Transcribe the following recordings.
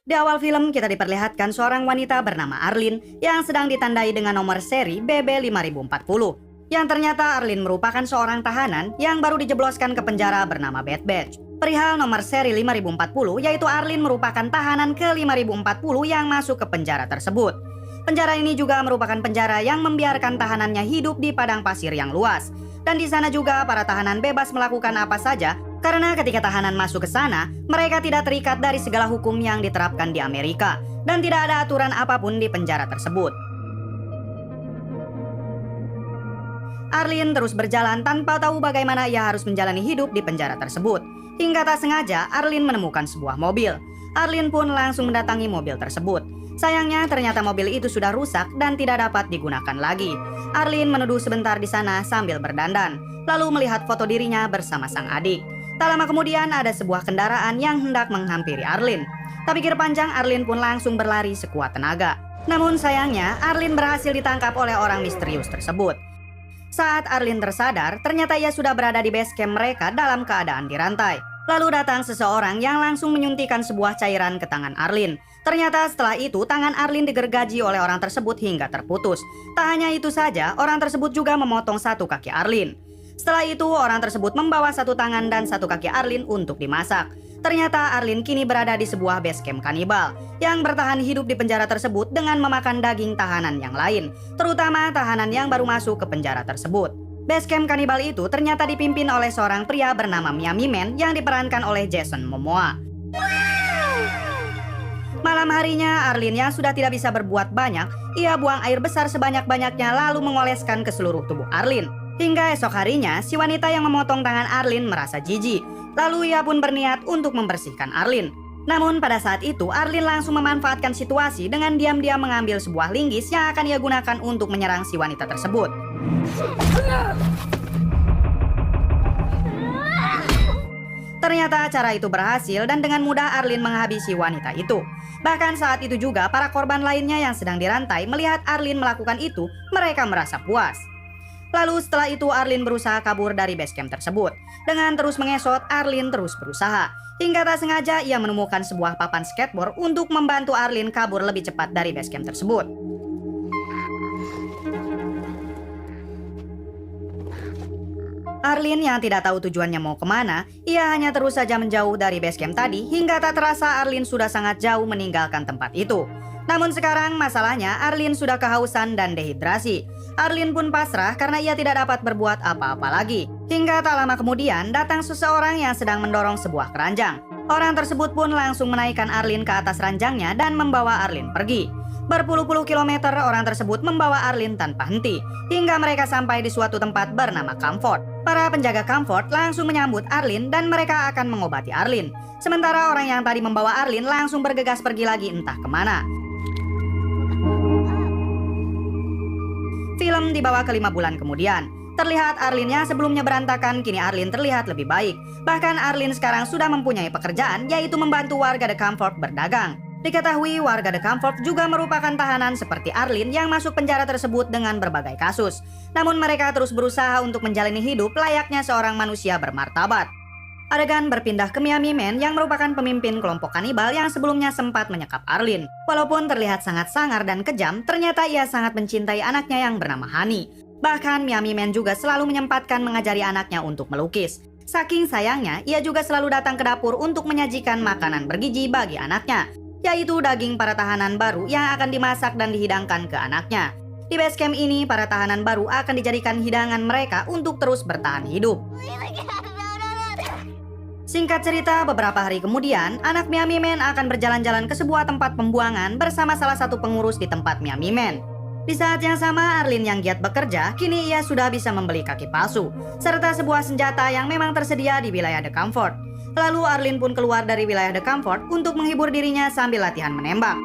Di awal film kita diperlihatkan seorang wanita bernama Arlene yang sedang ditandai dengan nomor seri BB5040. Yang ternyata Arlene merupakan seorang tahanan yang baru dijebloskan ke penjara bernama Bad Batch. Perihal nomor seri 5040 yaitu Arlene merupakan tahanan ke 5040 yang masuk ke penjara tersebut. Penjara ini juga merupakan penjara yang membiarkan tahanannya hidup di padang pasir yang luas. Dan di sana juga para tahanan bebas melakukan apa saja karena ketika tahanan masuk ke sana, mereka tidak terikat dari segala hukum yang diterapkan di Amerika dan tidak ada aturan apapun di penjara tersebut. Arlene terus berjalan tanpa tahu bagaimana ia harus menjalani hidup di penjara tersebut. Hingga tak sengaja Arlene menemukan sebuah mobil. Arlene pun langsung mendatangi mobil tersebut. Sayangnya ternyata mobil itu sudah rusak dan tidak dapat digunakan lagi. Arlene meneduh sebentar di sana sambil berdandan, lalu melihat foto dirinya bersama sang adik. Tak lama kemudian ada sebuah kendaraan yang hendak menghampiri Arlene. Tak pikir panjang, Arlene pun langsung berlari sekuat tenaga. Namun sayangnya Arlene berhasil ditangkap oleh orang misterius tersebut. Saat Arlene tersadar, ternyata ia sudah berada di base camp mereka dalam keadaan dirantai. Lalu datang seseorang yang langsung menyuntikkan sebuah cairan ke tangan Arlene. Ternyata setelah itu tangan Arlene digergaji oleh orang tersebut hingga terputus. Tak hanya itu saja, orang tersebut juga memotong satu kaki Arlene. Setelah itu orang tersebut membawa satu tangan dan satu kaki Arlene untuk dimasak. Ternyata Arlene kini berada di sebuah base camp kanibal yang bertahan hidup di penjara tersebut dengan memakan daging tahanan yang lain, terutama tahanan yang baru masuk ke penjara tersebut. Base camp kanibal itu ternyata dipimpin oleh seorang pria bernama Miami Man yang diperankan oleh Jason Momoa. Malam harinya, Arlene yang sudah tidak bisa berbuat banyak, ia buang air besar sebanyak-banyaknya lalu mengoleskan ke seluruh tubuh Arlene. Hingga esok harinya, si wanita yang memotong tangan Arlene merasa jijik. Lalu ia pun berniat untuk membersihkan Arlene. Namun pada saat itu, Arlene langsung memanfaatkan situasi dengan diam-diam mengambil sebuah linggis yang akan ia gunakan untuk menyerang si wanita tersebut. Ternyata cara itu berhasil dan dengan mudah Arlene menghabisi wanita itu. Bahkan saat itu juga para korban lainnya yang sedang dirantai melihat Arlene melakukan itu, mereka merasa puas. Lalu setelah itu Arlene berusaha kabur dari base camp tersebut. Dengan terus mengesot, Arlene terus berusaha. Hingga tak sengaja ia menemukan sebuah papan skateboard untuk membantu Arlene kabur lebih cepat dari base camp tersebut. Arlene yang tidak tahu tujuannya mau kemana, ia hanya terus saja menjauh dari base camp tadi hingga tak terasa Arlene sudah sangat jauh meninggalkan tempat itu. Namun sekarang masalahnya Arlene sudah kehausan dan dehidrasi. Arlene pun pasrah karena ia tidak dapat berbuat apa-apa lagi. Hingga tak lama kemudian datang seseorang yang sedang mendorong sebuah keranjang. Orang tersebut pun langsung menaikkan Arlene ke atas ranjangnya dan membawa Arlene pergi. Berpuluh-puluh kilometer orang tersebut membawa Arlene tanpa henti, hingga mereka sampai di suatu tempat bernama Comfort. Para penjaga Comfort langsung menyambut Arlene dan mereka akan mengobati Arlene. Sementara orang yang tadi membawa Arlene langsung bergegas pergi lagi entah kemana. Film dibawa ke 5 bulan kemudian. Terlihat Arlene yang sebelumnya berantakan, kini Arlene terlihat lebih baik. Bahkan Arlene sekarang sudah mempunyai pekerjaan, yaitu membantu warga The Comfort berdagang. Diketahui warga The Comfort juga merupakan tahanan seperti Arlene yang masuk penjara tersebut dengan berbagai kasus. Namun mereka terus berusaha untuk menjalani hidup layaknya seorang manusia bermartabat. Adegan berpindah ke Miami Man yang merupakan pemimpin kelompok kanibal yang sebelumnya sempat menyekap Arlene. Walaupun terlihat sangat sangar dan kejam, ternyata ia sangat mencintai anaknya yang bernama Honey. Bahkan Miami Man juga selalu menyempatkan mengajari anaknya untuk melukis. Saking sayangnya, ia juga selalu datang ke dapur untuk menyajikan makanan bergizi bagi anaknya, yaitu daging para tahanan baru yang akan dimasak dan dihidangkan ke anaknya. Di base camp ini, para tahanan baru akan dijadikan hidangan mereka untuk terus bertahan hidup. Singkat cerita, beberapa hari kemudian, anak Miami Man akan berjalan-jalan ke sebuah tempat pembuangan bersama salah satu pengurus di tempat Miami Man. Di saat yang sama, Arlene yang giat bekerja, kini ia sudah bisa membeli kaki palsu, serta sebuah senjata yang memang tersedia di wilayah The Comfort. Lalu Arlene pun keluar dari wilayah The Comfort untuk menghibur dirinya sambil latihan menembak.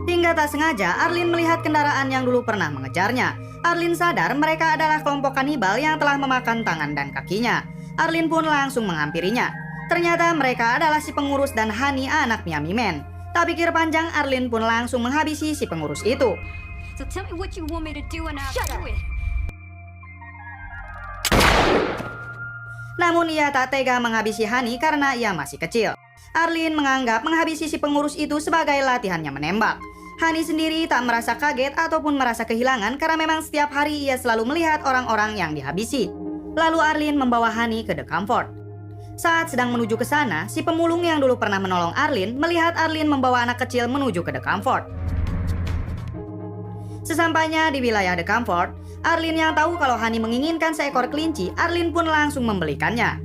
Hingga tak sengaja, Arlene melihat kendaraan yang dulu pernah mengejarnya. Arlene sadar mereka adalah kelompok kanibal yang telah memakan tangan dan kakinya. Arlene pun langsung menghampirinya. Ternyata mereka adalah si pengurus dan Honey anak Miami Man. Tak pikir panjang, Arlene pun langsung menghabisi si pengurus itu. So tell me what you want me to do and I'll do it. Namun ia tak tega menghabisi Hani karena ia masih kecil. Arlene menganggap menghabisi si pengurus itu sebagai latihannya menembak. Hani sendiri tak merasa kaget ataupun merasa kehilangan karena memang setiap hari ia selalu melihat orang-orang yang dihabisi. Lalu Arlene membawa Hani ke The Comfort. Saat sedang menuju ke sana, si pemulung yang dulu pernah menolong Arlene melihat Arlene membawa anak kecil menuju ke The Comfort. Sesampainya di wilayah The Comfort, Arlene yang tahu kalau Hani menginginkan seekor kelinci, Arlene pun langsung membelikannya.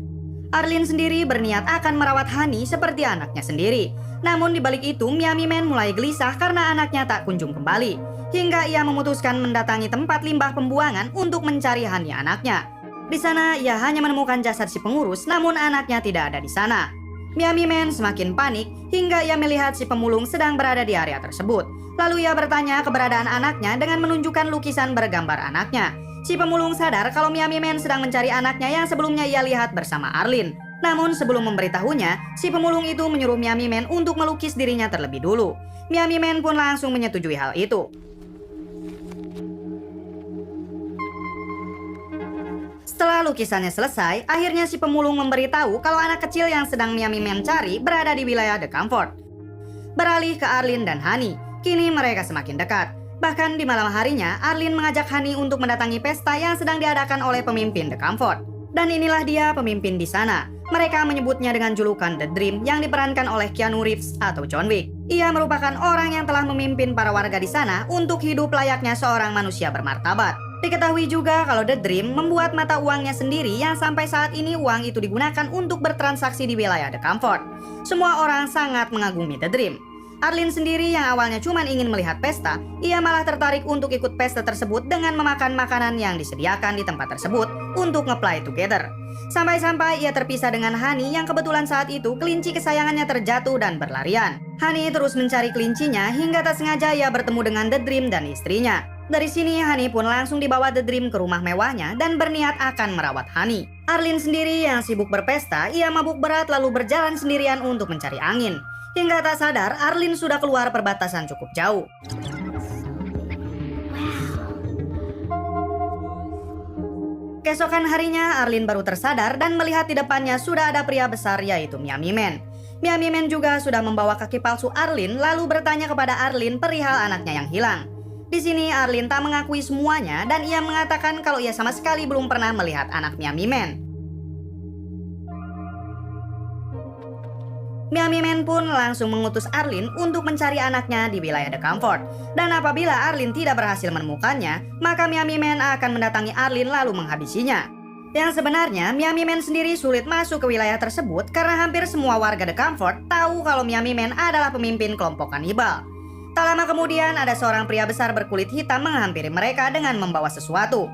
Arlene sendiri berniat akan merawat Hani seperti anaknya sendiri. Namun di balik itu, Miami Man mulai gelisah karena anaknya tak kunjung kembali. Hingga ia memutuskan mendatangi tempat limbah pembuangan untuk mencari Hani anaknya. Di sana ia hanya menemukan jasad si pengurus, namun anaknya tidak ada di sana. Miami Man semakin panik hingga ia melihat si pemulung sedang berada di area tersebut. Lalu ia bertanya keberadaan anaknya dengan menunjukkan lukisan bergambar anaknya. Si pemulung sadar kalau Miami Man sedang mencari anaknya yang sebelumnya ia lihat bersama Arlene. Namun sebelum memberitahunya, si pemulung itu menyuruh Miami Man untuk melukis dirinya terlebih dulu. Miami Man pun langsung menyetujui hal itu. Setelah lukisannya selesai, akhirnya si pemulung memberitahu kalau anak kecil yang sedang Miami Man cari berada di wilayah The Comfort. Beralih ke Arlene dan Hani, kini mereka semakin dekat. Bahkan di malam harinya, Arlene mengajak Hani untuk mendatangi pesta yang sedang diadakan oleh pemimpin The Comfort. Dan inilah dia pemimpin di sana. Mereka menyebutnya dengan julukan The Dream yang diperankan oleh Keanu Reeves atau John Wick. Ia merupakan orang yang telah memimpin para warga di sana untuk hidup layaknya seorang manusia bermartabat. Diketahui juga kalau The Dream membuat mata uangnya sendiri yang sampai saat ini uang itu digunakan untuk bertransaksi di wilayah The Comfort. Semua orang sangat mengagumi The Dream. Arlene sendiri yang awalnya cuma ingin melihat pesta, ia malah tertarik untuk ikut pesta tersebut dengan memakan makanan yang disediakan di tempat tersebut untuk nge-play together. Sampai-sampai ia terpisah dengan Hani yang kebetulan saat itu kelinci kesayangannya terjatuh dan berlarian. Hani terus mencari kelincinya hingga tak sengaja ia bertemu dengan The Dream dan istrinya. Dari sini Hani pun langsung dibawa The Dream ke rumah mewahnya dan berniat akan merawat Hani. Arlene sendiri yang sibuk berpesta, ia mabuk berat lalu berjalan sendirian untuk mencari angin. Hingga tak sadar, Arlene sudah keluar perbatasan cukup jauh. Keesokan harinya, Arlene baru tersadar dan melihat di depannya sudah ada pria besar yaitu Miami Man. Miami Man juga sudah membawa kaki palsu Arlene lalu bertanya kepada Arlene perihal anaknya yang hilang. Di sini Arlene tak mengakui semuanya dan ia mengatakan kalau ia sama sekali belum pernah melihat anak Miami Man. Miami Man pun langsung mengutus Arlene untuk mencari anaknya di wilayah The Comfort. Dan apabila Arlene tidak berhasil menemukannya, maka Miami Man akan mendatangi Arlene lalu menghabisinya. Yang sebenarnya, Miami Man sendiri sulit masuk ke wilayah tersebut karena hampir semua warga The Comfort tahu kalau Miami Man adalah pemimpin kelompok kanibal. Tak lama kemudian, ada seorang pria besar berkulit hitam menghampiri mereka dengan membawa sesuatu.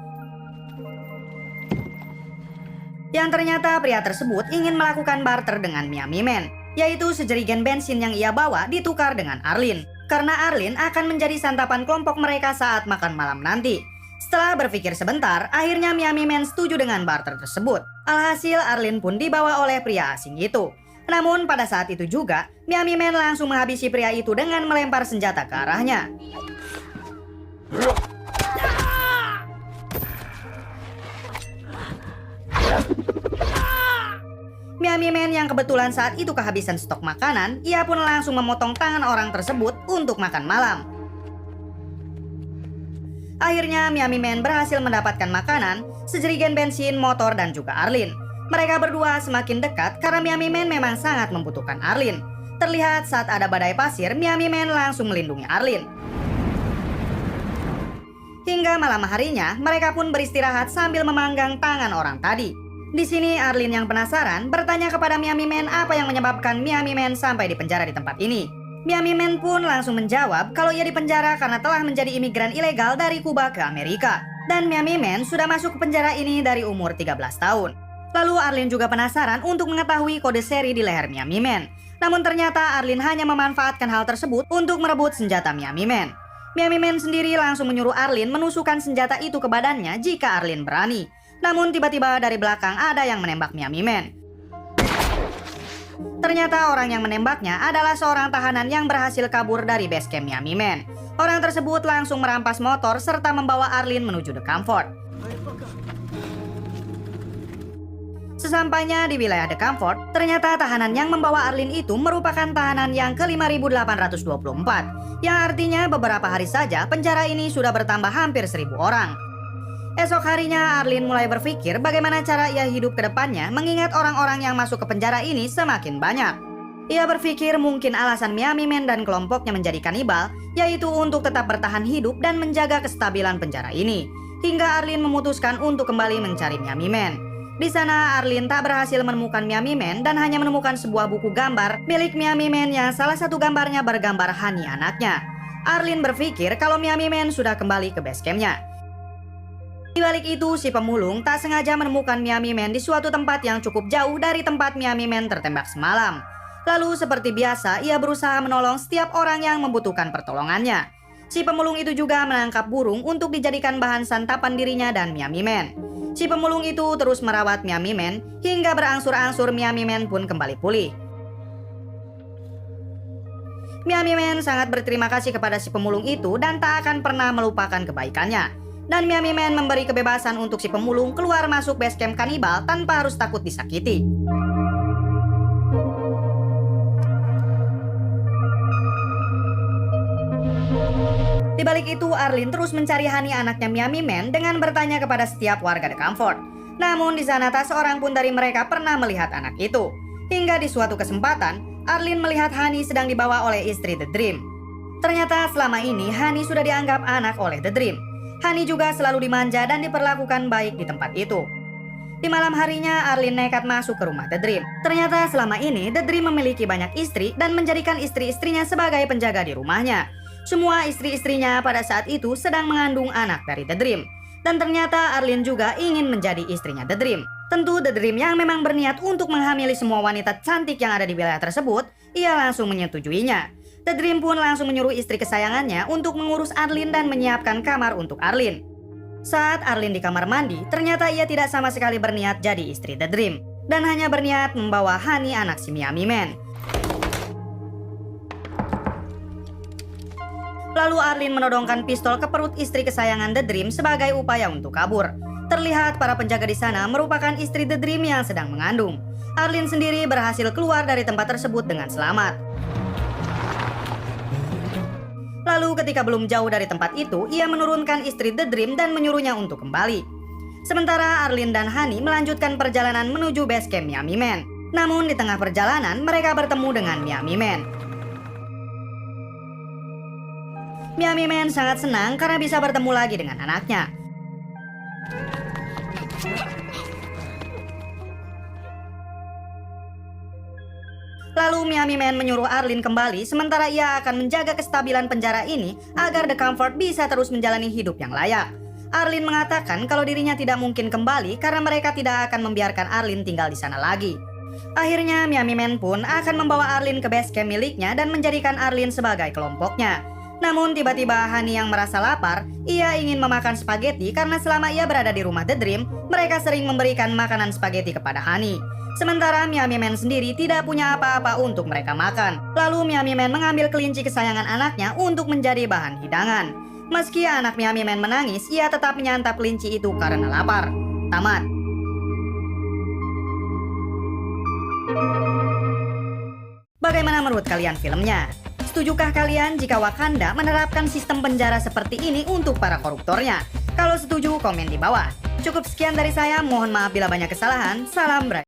Yang ternyata pria tersebut ingin melakukan barter dengan Miami Man, yaitu sejerigen bensin yang ia bawa ditukar dengan Arlene. Karena Arlene akan menjadi santapan kelompok mereka saat makan malam nanti. Setelah berpikir sebentar, akhirnya Miami Man setuju dengan barter tersebut. Alhasil Arlene pun dibawa oleh pria asing itu. Namun pada saat itu juga, Miami Man langsung menghabisi pria itu dengan melempar senjata ke arahnya. Miami Man yang kebetulan saat itu kehabisan stok makanan, ia pun langsung memotong tangan orang tersebut untuk makan malam. Akhirnya Miami Man berhasil mendapatkan makanan, sejerigen bensin, motor, dan juga Arlene. Mereka berdua semakin dekat karena Miami Man memang sangat membutuhkan Arlene. Terlihat saat ada badai pasir, Miami Man langsung melindungi Arlene. Hingga malam harinya, mereka pun beristirahat sambil memanggang tangan orang tadi. Di sini Arlene yang penasaran bertanya kepada Miami Man apa yang menyebabkan Miami Man sampai dipenjara di tempat ini. Miami Man pun langsung menjawab kalau ia dipenjara karena telah menjadi imigran ilegal dari Kuba ke Amerika. Dan Miami Man sudah masuk ke penjara ini dari umur 13 tahun. Lalu Arlene juga penasaran untuk mengetahui kode seri di leher Miami Man. Namun ternyata Arlene hanya memanfaatkan hal tersebut untuk merebut senjata Miami Man. Miami Man sendiri langsung menyuruh Arlene menusukkan senjata itu ke badannya jika Arlene berani. Namun tiba-tiba dari belakang ada yang menembak Miami Man. Ternyata orang yang menembaknya adalah seorang tahanan yang berhasil kabur dari base camp Miami Man. Orang tersebut langsung merampas motor serta membawa Arlene menuju The Comfort. Sesampainya di wilayah The Comfort, ternyata tahanan yang membawa Arlene itu merupakan tahanan yang ke-5.824, yang artinya beberapa hari saja penjara ini sudah bertambah hampir 1.000 orang. Esok harinya Arlene mulai berpikir bagaimana cara ia hidup ke depannya mengingat orang-orang yang masuk ke penjara ini semakin banyak. Ia berpikir mungkin alasan Miami Man dan kelompoknya menjadi kanibal yaitu untuk tetap bertahan hidup dan menjaga kestabilan penjara ini. Hingga Arlene memutuskan untuk kembali mencari Miami Man. Di sana Arlene tak berhasil menemukan Miami Man dan hanya menemukan sebuah buku gambar milik Miami Man yang salah satu gambarnya bergambar Honey anaknya. Arlene berpikir kalau Miami Man sudah kembali ke base campnya. Di balik itu, si pemulung tak sengaja menemukan Miami Man di suatu tempat yang cukup jauh dari tempat Miami Man tertembak semalam. Lalu seperti biasa, ia berusaha menolong setiap orang yang membutuhkan pertolongannya. Si pemulung itu juga menangkap burung untuk dijadikan bahan santapan dirinya dan Miami Man. Si pemulung itu terus merawat Miami Man hingga berangsur-angsur Miami Man pun kembali pulih. Miami Man sangat berterima kasih kepada si pemulung itu dan tak akan pernah melupakan kebaikannya. Dan Miami Man memberi kebebasan untuk si pemulung keluar masuk base camp kanibal tanpa harus takut disakiti. Di balik itu, Arlene terus mencari Honey anaknya Miami Man dengan bertanya kepada setiap warga The Comfort. Namun di sana tak seorang pun dari mereka pernah melihat anak itu. Hingga di suatu kesempatan, Arlene melihat Honey sedang dibawa oleh istri The Dream. Ternyata selama ini Honey sudah dianggap anak oleh The Dream. Honey juga selalu dimanja dan diperlakukan baik di tempat itu. Di malam harinya, Arlene nekat masuk ke rumah The Dream. Ternyata selama ini The Dream memiliki banyak istri dan menjadikan istri-istrinya sebagai penjaga di rumahnya. Semua istri-istrinya pada saat itu sedang mengandung anak dari The Dream. Dan ternyata Arlene juga ingin menjadi istrinya The Dream. Tentu The Dream yang memang berniat untuk menghamili semua wanita cantik yang ada di wilayah tersebut, ia langsung menyetujuinya. The Dream pun langsung menyuruh istri kesayangannya untuk mengurus Arlene dan menyiapkan kamar untuk Arlene. Saat Arlene di kamar mandi, ternyata ia tidak sama sekali berniat jadi istri The Dream. Dan hanya berniat membawa Honey anak si Miami Man. Lalu Arlene menodongkan pistol ke perut istri kesayangan The Dream sebagai upaya untuk kabur. Terlihat para penjaga di sana merupakan istri The Dream yang sedang mengandung. Arlene sendiri berhasil keluar dari tempat tersebut dengan selamat. Lalu ketika belum jauh dari tempat itu, ia menurunkan istri The Dream dan menyuruhnya untuk kembali. Sementara Arlene dan Honey melanjutkan perjalanan menuju base camp Miami Man. Namun di tengah perjalanan mereka bertemu dengan Miami Man. Miami Man sangat senang karena bisa bertemu lagi dengan anaknya. Lalu Miami Man menyuruh Arlene kembali sementara ia akan menjaga kestabilan penjara ini agar The Comfort bisa terus menjalani hidup yang layak. Arlene mengatakan kalau dirinya tidak mungkin kembali karena mereka tidak akan membiarkan Arlene tinggal di sana lagi. Akhirnya Miami Man pun akan membawa Arlene ke base camp miliknya dan menjadikan Arlene sebagai kelompoknya. Namun tiba-tiba Honey yang merasa lapar, ia ingin memakan spaghetti karena selama ia berada di rumah The Dream, mereka sering memberikan makanan spaghetti kepada Honey. Sementara Miami Man sendiri tidak punya apa-apa untuk mereka makan. Lalu Miami Man mengambil kelinci kesayangan anaknya untuk menjadi bahan hidangan. Meski anak Miami Man menangis, ia tetap menyantap kelinci itu karena lapar. Tamat. Bagaimana menurut kalian filmnya? Setujukah kalian jika Wakanda menerapkan sistem penjara seperti ini untuk para koruptornya? Kalau setuju, komen di bawah. Cukup sekian dari saya, mohon maaf bila banyak kesalahan. Salam Bray.